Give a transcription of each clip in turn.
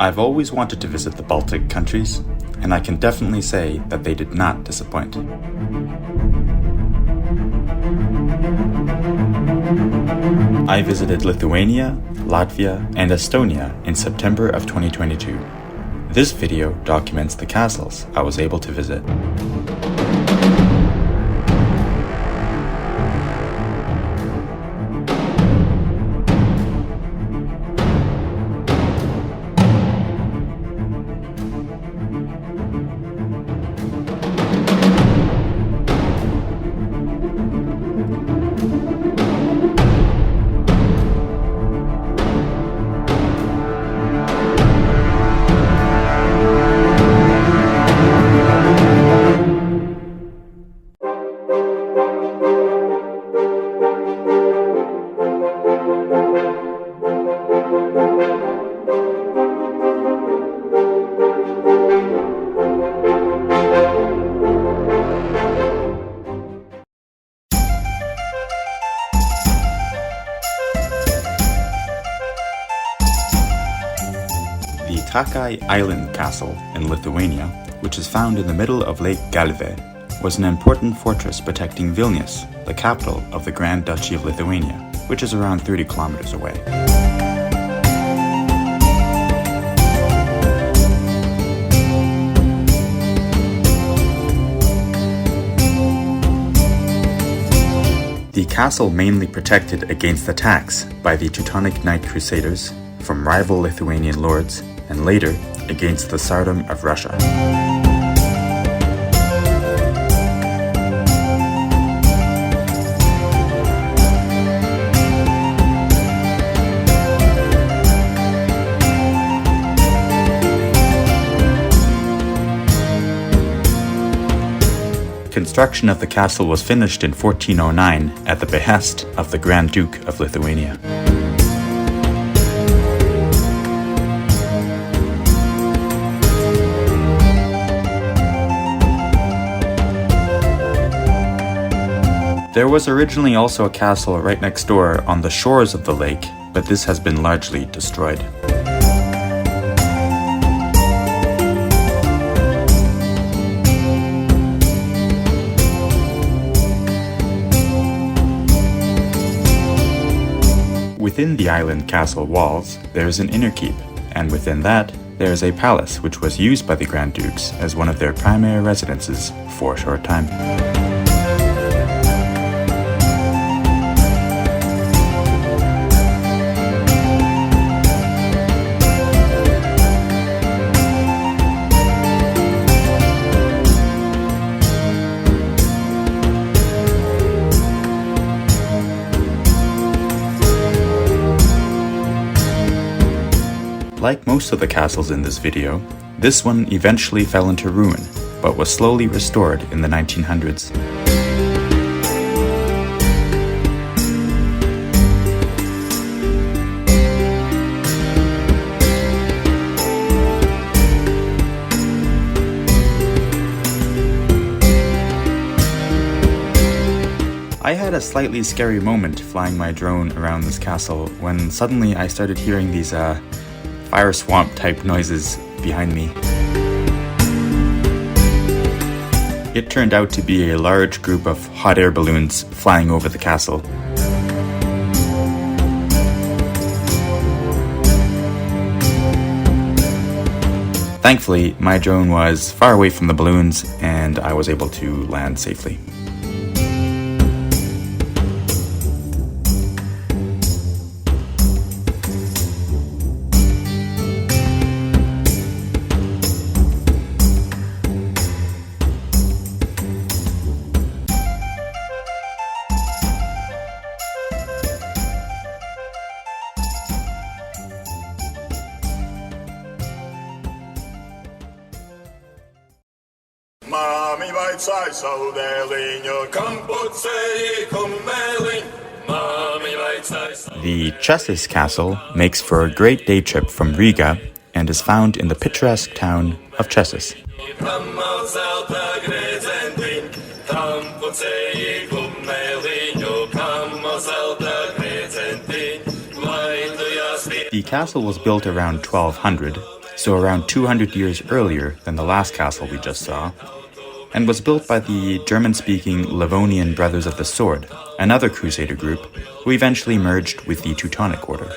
I've always wanted to visit the Baltic countries, and I can definitely say that they did not disappoint. I visited Lithuania, Latvia, and Estonia in September of 2022. This video documents the castles I was able to visit. The Trakai Island Castle in Lithuania, which is found in the middle of Lake Galve, was an important fortress protecting Vilnius, the capital of the Grand Duchy of Lithuania, which is around 30 kilometers away. The castle mainly protected against attacks by the Teutonic Knight Crusaders from rival Lithuanian lords, and later against the Tsardom of Russia. Construction of the castle was finished in 1409 at the behest of the Grand Duke of Lithuania. There was originally also a castle right next door on the shores of the lake, but this has been largely destroyed. Within the island castle walls, there is an inner keep, and within that, there is a palace which was used by the Grand Dukes as one of their primary residences for a short time. Like most of the castles in this video, this one eventually fell into ruin, but was slowly restored in the 1900s. I had a slightly scary moment flying my drone around this castle when suddenly I started hearing these fire swamp type noises behind me. It turned out to be a large group of hot air balloons flying over the castle. Thankfully, my drone was far away from the balloons and I was able to land safely. Māmiņ, vaicā savu dēliņu, kam pucēji kumeliņ. Māmiņ, vaicā savu. The Cēsis Castle makes for a great day trip from Riga and is found in the picturesque town of Cēsis. The castle was built around 1200, so around 200 years earlier than the last castle we just saw, and was built by the German-speaking Livonian Brothers of the Sword, another crusader group who eventually merged with the Teutonic Order.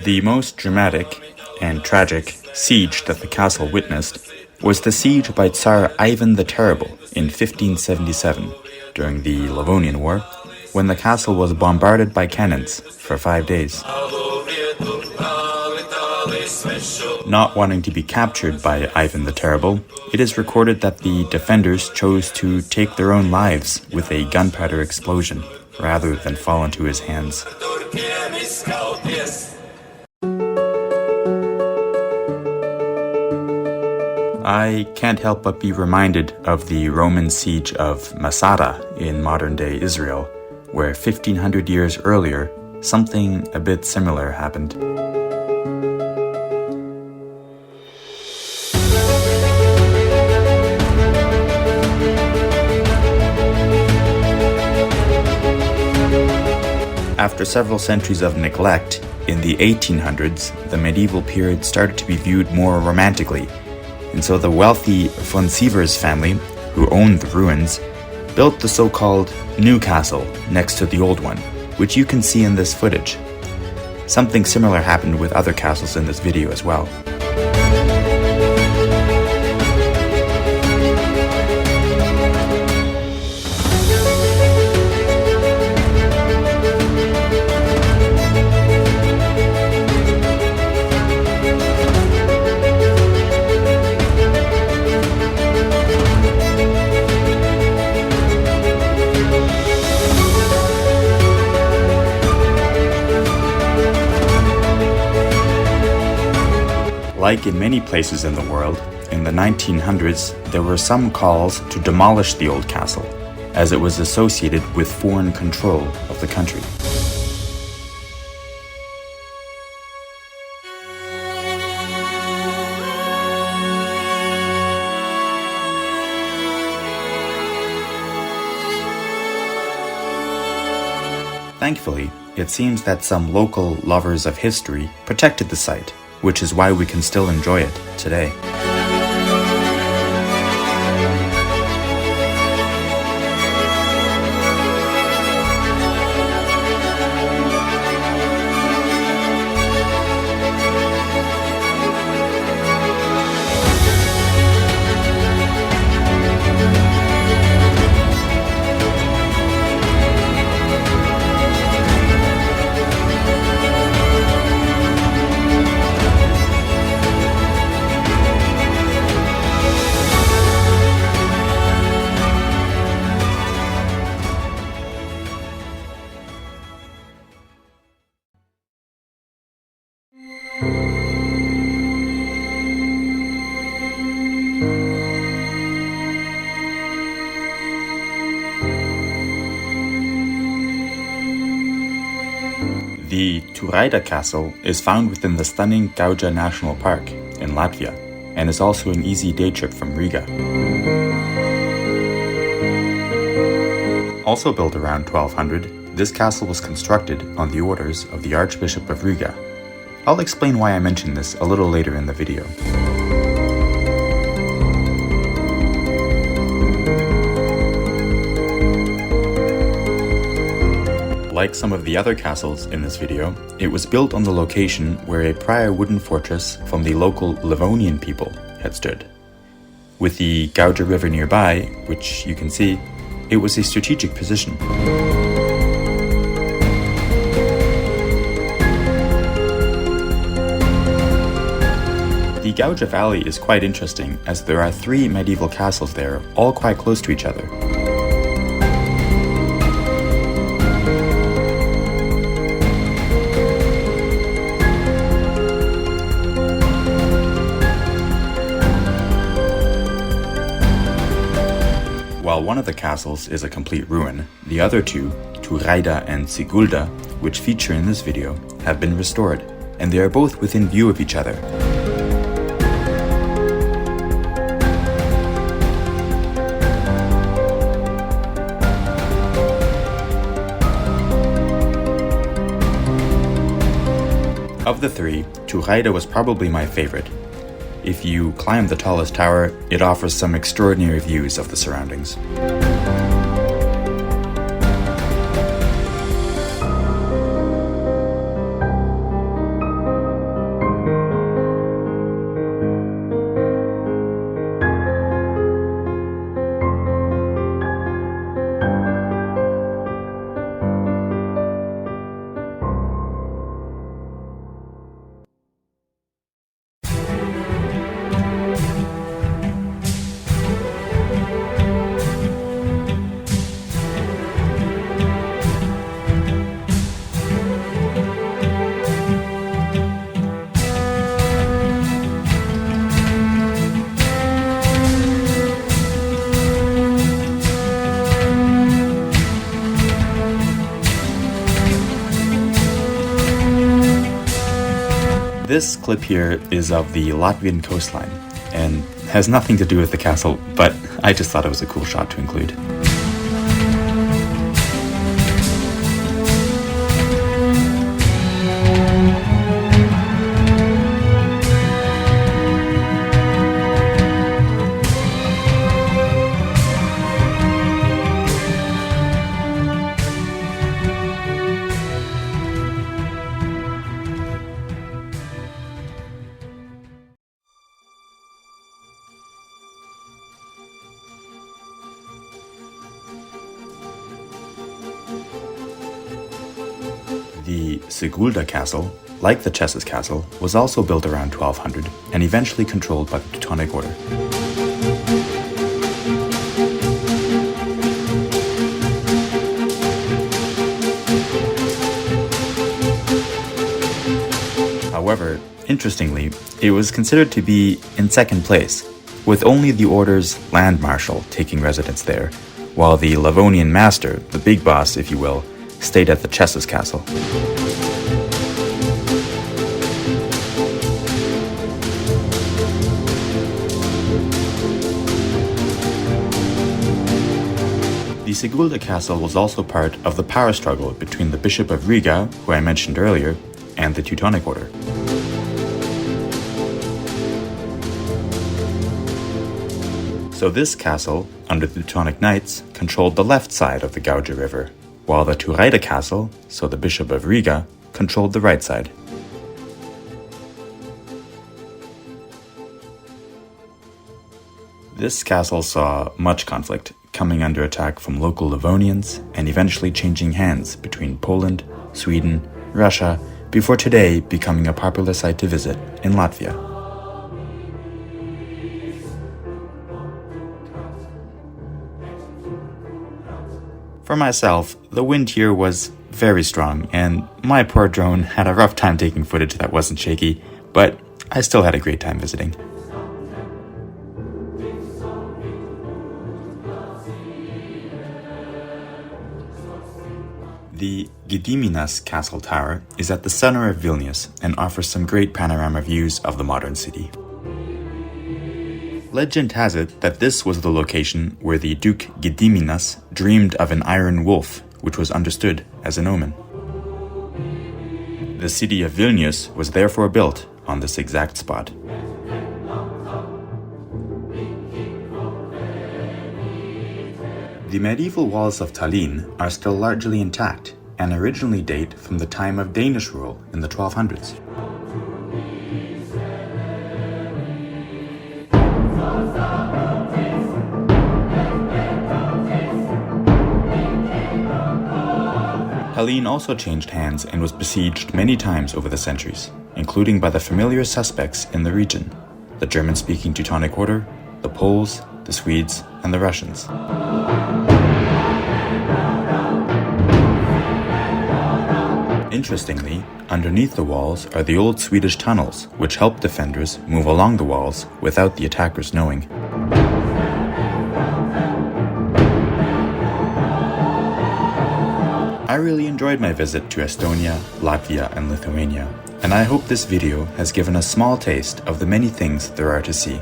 The most dramatic and tragic siege that the castle witnessed was the siege by Tsar Ivan the Terrible in 1577, during the Livonian War, when the castle was bombarded by cannons for 5 days. Not wanting to be captured by Ivan the Terrible, it is recorded that the defenders chose to take their own lives with a gunpowder explosion, rather than fall into his hands. I can't help but be reminded of the Roman siege of Masada in modern-day Israel, where 1500 years earlier, something a bit similar happened. After several centuries of neglect, in the 1800s, the medieval period started to be viewed more romantically, and so the wealthy von Sievers family, who owned the ruins, built the so-called new castle next to the old one, which you can see in this footage. Something similar happened with other castles in this video as well. Like in many places in the world, in the 1900s there were some calls to demolish the old castle, as it was associated with foreign control of the country. Thankfully, it seems that some local lovers of history protected the site, which is why we can still enjoy it today. The Turaida Castle is found within the stunning Gauja National Park in Latvia, and is also an easy day trip from Riga. Also built around 1200, this castle was constructed on the orders of the Archbishop of Riga. I'll explain why I mention this a little later in the video. Like some of the other castles in this video, it was built on the location where a prior wooden fortress from the local Livonian people had stood. With the Gauja River nearby, which you can see, it was a strategic position. The Gauja Valley is quite interesting, as there are 3 medieval castles there, all quite close to each other. While one of the castles is a complete ruin, the other 2, Turaida and Sigulda, which feature in this video, have been restored, and they are both within view of each other. Of the three, Turaida was probably my favorite. If you climb the tallest tower, it offers some extraordinary views of the surroundings. This clip here is of the Latvian coastline and has nothing to do with the castle, but I just thought it was a cool shot to include. The Sigulda Castle, like the Cēsis Castle, was also built around 1200 and eventually controlled by the Teutonic Order. However, interestingly, it was considered to be in second place, with only the Order's Land Marshal taking residence there, while the Livonian Master, the big boss if you will, stayed at the Cēsis Castle. The Sigulda Castle was also part of the power struggle between the Bishop of Riga, who I mentioned earlier, and the Teutonic Order. So this castle, under the Teutonic Knights, controlled the left side of the Gauja River, while the Turaida Castle, so the Bishop of Riga, controlled the right side. This castle saw much conflict, coming under attack from local Livonians and eventually changing hands between Poland, Sweden, Russia, before today becoming a popular site to visit in Latvia. For myself, the wind here was very strong, and my poor drone had a rough time taking footage that wasn't shaky, but I still had a great time visiting. The Gediminas Castle Tower is at the center of Vilnius and offers some great panorama views of the modern city. Legend has it that this was the location where the Duke Gediminas dreamed of an iron wolf, which was understood as an omen. The city of Vilnius was therefore built on this exact spot. The medieval walls of Tallinn are still largely intact and originally date from the time of Danish rule in the 1200s. Tallinn also changed hands and was besieged many times over the centuries, including by the familiar suspects in the region, the German-speaking Teutonic Order, the Poles, the Swedes, and the Russians. Interestingly, underneath the walls are the old Swedish tunnels, which help defenders move along the walls without the attackers knowing. I really enjoyed my visit to Estonia, Latvia, and Lithuania, and I hope this video has given a small taste of the many things there are to see.